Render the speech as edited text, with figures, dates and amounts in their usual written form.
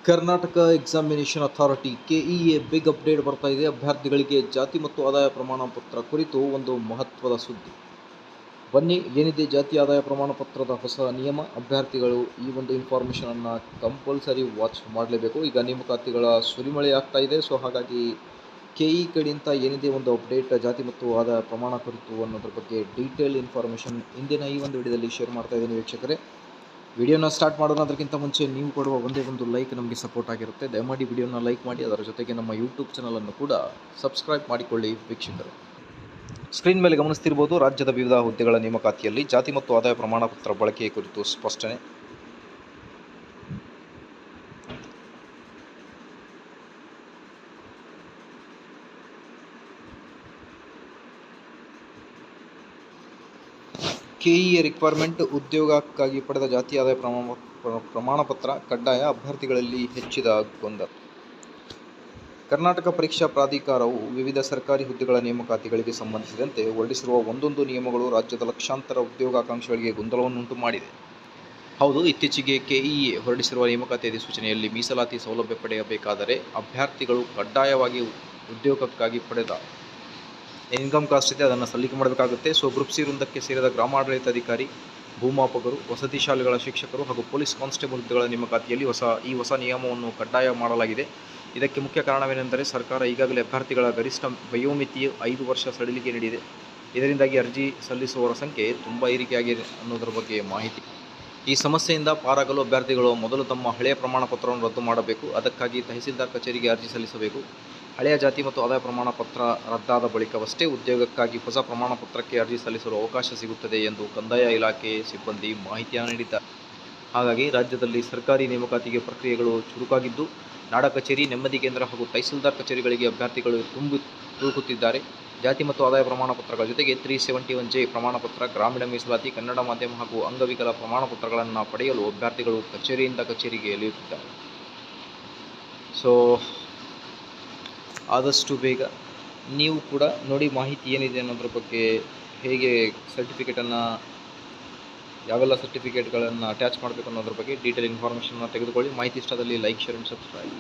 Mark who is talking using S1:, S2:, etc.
S1: Karnataka examination authority KEA big update ಬರ್ತಾ ಇದೆ. ಅಭ್ಯರ್ಥಿಗಳಿಗೆ ಜಾತಿ ಮತ್ತು ಆದಾಯ ಪ್ರಮಾಣ ಪತ್ರ ಕುರಿತು ಒಂದು ಮಹತ್ವದ ಸುದ್ದಿ. ಬನ್ನಿ, ಏನಿದೆ ಜಾತಿ ಆದಾಯ ಪ್ರಮಾಣ ಪತ್ರದ ಹೊಸ ನಿಯಮ? ಅಭ್ಯರ್ಥಿಗಳು ಈ ಒಂದು ಇನ್ಫಾರ್ಮೇಷನನ್ನು ಕಂಪಲ್ಸರಿ ವಾಚ್ ಮಾಡಲೇಬೇಕು. ಈಗ ನೇಮಕಾತಿಗಳ ಸುರಿಮಳೆ ಆಗ್ತಾ ಇದೆ. ಸೊ ಹಾಗಾಗಿ ಕೆಇ ಕಡೆಯಿಂದ ಏನಿದೆ ಒಂದು ಅಪ್ಡೇಟ್ ಜಾತಿ ಮತ್ತು ಆದಾಯ ಪ್ರಮಾಣ ಕುರಿತು ಅನ್ನೋದ್ರ ಬಗ್ಗೆ ಡೀಟೇಲ್ ಇನ್ಫಾರ್ಮೇಷನ್ ಇಂದಿನ ಈ ಒಂದು ವಿಡಿಯೋದಲ್ಲಿ ಶೇರ್ ಮಾಡ್ತಾ ಇದ್ದೀನಿ ವೀಕ್ಷಕರೇ. ವಿಡಿಯೋನ ಸ್ಟಾರ್ಟ್ ಮಾಡೋಣ. ಅದಕ್ಕಿಂತ ಮುಂಚೆ ನೀವು ಕೊಡುವ ಒಂದೇ ಒಂದು ಲೈಕ್ ನಮಗೆ ಸಪೋರ್ಟ್ ಆಗಿರುತ್ತೆ. ದಯಮಾಡಿ ವಿಡಿಯೋನ ಲೈಕ್ ಮಾಡಿ, ಅದರ ಜೊತೆಗೆ ನಮ್ಮ ಯೂಟ್ಯೂಬ್ ಚಾನಲನ್ನು ಕೂಡ ಸಬ್ಸ್ಕ್ರೈಬ್ ಮಾಡಿಕೊಳ್ಳಿ ವೀಕ್ಷಕರು. ಸ್ಕ್ರೀನ್ ಮೇಲೆ ಗಮನಿಸ್ತಿರ್ಬೋದು, ರಾಜ್ಯದ ವಿವಿಧ ಹುದ್ದೆಗಳ ನೇಮಕಾತಿಯಲ್ಲಿ ಜಾತಿ ಮತ್ತು ಆದಾಯ ಪ್ರಮಾಣ ಪತ್ರ ಬಳಕೆಯ ಕುರಿತು ಸ್ಪಷ್ಟನೆ. ಕೆಇಎ ರಿಕ್ವೈರ್ಮೆಂಟ್: ಉದ್ಯೋಗಕ್ಕಾಗಿ ಪಡೆದ ಜಾತಿ ಆದಾಯ ಪ್ರಮಾಣ ಪತ್ರ ಕಡ್ಡಾಯ, ಅಭ್ಯರ್ಥಿಗಳಲ್ಲಿ ಹೆಚ್ಚಿದ ಗೊಂದಲ. ಕರ್ನಾಟಕ ಪರೀಕ್ಷಾ ಪ್ರಾಧಿಕಾರವು ವಿವಿಧ ಸರ್ಕಾರಿ ಹುದ್ದೆಗಳ ನೇಮಕಾತಿಗಳಿಗೆ ಸಂಬಂಧಿಸಿದಂತೆ ಹೊರಡಿಸಿರುವ ಒಂದೊಂದು ನಿಯಮಗಳು ರಾಜ್ಯದ ಲಕ್ಷಾಂತರ ಉದ್ಯೋಗಾಕಾಂಕ್ಷಿಗಳಿಗೆ ಗೊಂದಲವನ್ನುಂಟು ಮಾಡಿದೆ. ಹೌದು, ಇತ್ತೀಚೆಗೆ ಕೆಇಎ ಹೊರಡಿಸಿರುವ ನೇಮಕಾತಿ ಅಧಿಸೂಚನೆಯಲ್ಲಿ ಮೀಸಲಾತಿ ಸೌಲಭ್ಯ ಪಡೆಯಬೇಕಾದರೆ ಅಭ್ಯರ್ಥಿಗಳು ಕಡ್ಡಾಯವಾಗಿ ಉದ್ಯೋಗಕ್ಕಾಗಿ ಪಡೆದ ಇನ್ಕಮ್ ಕಾಸ್ಟ್ ಇದೆ, ಅದನ್ನು ಸಲ್ಲಿಕೆ ಮಾಡಬೇಕಾಗುತ್ತೆ. ಸೊ ಗ್ರೂಪ್ ಸಿ ವೃಂದಕ್ಕೆ ಸೇರಿದ ಗ್ರಾಮಾಡಳಿತಾಧಿಕಾರಿ, ಭೂಮಾಪಕರು, ವಸತಿ ಶಾಲೆಗಳ ಶಿಕ್ಷಕರು ಹಾಗೂ ಪೊಲೀಸ್ ಕಾನ್ಸ್ಟೇಬಲ್ ಹುದ್ದೆಗಳ ನೇಮಕಾತಿಯಲ್ಲಿ ಈ ಹೊಸ ನಿಯಮವನ್ನು ಕಡ್ಡಾಯ ಮಾಡಲಾಗಿದೆ. ಇದಕ್ಕೆ ಮುಖ್ಯ ಕಾರಣವೇನೆಂದರೆ, ಸರ್ಕಾರ ಈಗಾಗಲೇ ಅಭ್ಯರ್ಥಿಗಳ ಗರಿಷ್ಠ ವಯೋಮಿತಿಯು 5 ವರ್ಷ ಸಡಿಲಿಕೆ ನೀಡಿದೆ. ಇದರಿಂದಾಗಿ ಅರ್ಜಿ ಸಲ್ಲಿಸುವವರ ಸಂಖ್ಯೆ ತುಂಬ ಏರಿಕೆಯಾಗಿದೆ ಅನ್ನೋದರ ಬಗ್ಗೆ ಮಾಹಿತಿ. ಈ ಸಮಸ್ಯೆಯಿಂದ ಪಾರಾಗಲು ಅಭ್ಯರ್ಥಿಗಳು ಮೊದಲು ತಮ್ಮ ಹಳೆಯ ಪ್ರಮಾಣ ಪತ್ರವನ್ನು ರದ್ದು ಮಾಡಬೇಕು. ಅದಕ್ಕಾಗಿ ತಹಸೀಲ್ದಾರ್ ಕಚೇರಿಗೆ ಅರ್ಜಿ ಸಲ್ಲಿಸಬೇಕು. ಹಳೆಯ ಜಾತಿ ಮತ್ತು ಆದಾಯ ಪ್ರಮಾಣ ಪತ್ರ ರದ್ದಾದ ಬಳಿಕವಷ್ಟೇ ಉದ್ಯೋಗಕ್ಕಾಗಿ ಹೊಸ ಪ್ರಮಾಣ ಪತ್ರಕ್ಕೆ ಅರ್ಜಿ ಸಲ್ಲಿಸಲು ಅವಕಾಶ ಸಿಗುತ್ತದೆ ಎಂದು ಕಂದಾಯ ಇಲಾಖೆ ಸಿಬ್ಬಂದಿ ಮಾಹಿತಿಯನ್ನು ನೀಡಿದ್ದಾರೆ. ಹಾಗಾಗಿ ರಾಜ್ಯದಲ್ಲಿ ಸರ್ಕಾರಿ ನೇಮಕಾತಿಗೆ ಪ್ರಕ್ರಿಯೆಗಳು ಚುರುಕಾಗಿದ್ದು, ನಾಡ ಕಚೇರಿ, ನೆಮ್ಮದಿ ಕೇಂದ್ರ ಹಾಗೂ ತಹಸೀಲ್ದಾರ್ ಕಚೇರಿಗಳಿಗೆ ಅಭ್ಯರ್ಥಿಗಳು ತುಳುಕುತ್ತಿದ್ದಾರೆ. ಜಾತಿ ಮತ್ತು ಆದಾಯ ಪ್ರಮಾಣ ಪತ್ರಗಳ ಜೊತೆಗೆ 371J ಪ್ರಮಾಣ ಪತ್ರ, ಗ್ರಾಮೀಣ ಮೀಸಲಾತಿ, ಕನ್ನಡ ಮಾಧ್ಯಮ ಹಾಗೂ ಅಂಗವಿಕಲ ಪ್ರಮಾಣ ಪತ್ರಗಳನ್ನು ಪಡೆಯಲು ಅಭ್ಯರ್ಥಿಗಳು ಕಚೇರಿಯಿಂದ ಕಚೇರಿಗೆ ಎಳೆಯುತ್ತಿದ್ದಾರೆ. ಸೊ ಆದಷ್ಟು ಬೇಗ ನೀವು ಕೂಡ ನೋಡಿ ಮಾಹಿತಿ ಏನಿದೆ ಅನ್ನೋದ್ರ ಬಗ್ಗೆ, ಹೇಗೆ ಸರ್ಟಿಫಿಕೇಟನ್ನು, ಯಾವೆಲ್ಲ ಸರ್ಟಿಫಿಕೇಟ್ಗಳನ್ನು ಅಟ್ಯಾಚ್ ಮಾಡಬೇಕು ಅನ್ನೋದ್ರ ಬಗ್ಗೆ ಡೀಟೇಲ್ ಇನ್ಫಾರ್ಮೇಷನ್ನ ತೆಗೆದುಕೊಳ್ಳಿ. ಮಾಹಿತಿ ಇಷ್ಟದಲ್ಲಿ ಲೈಕ್, ಶೇರ್ ಆ್ಯಂಡ್ ಸಬ್ಸ್ಕ್ರೈಬ್.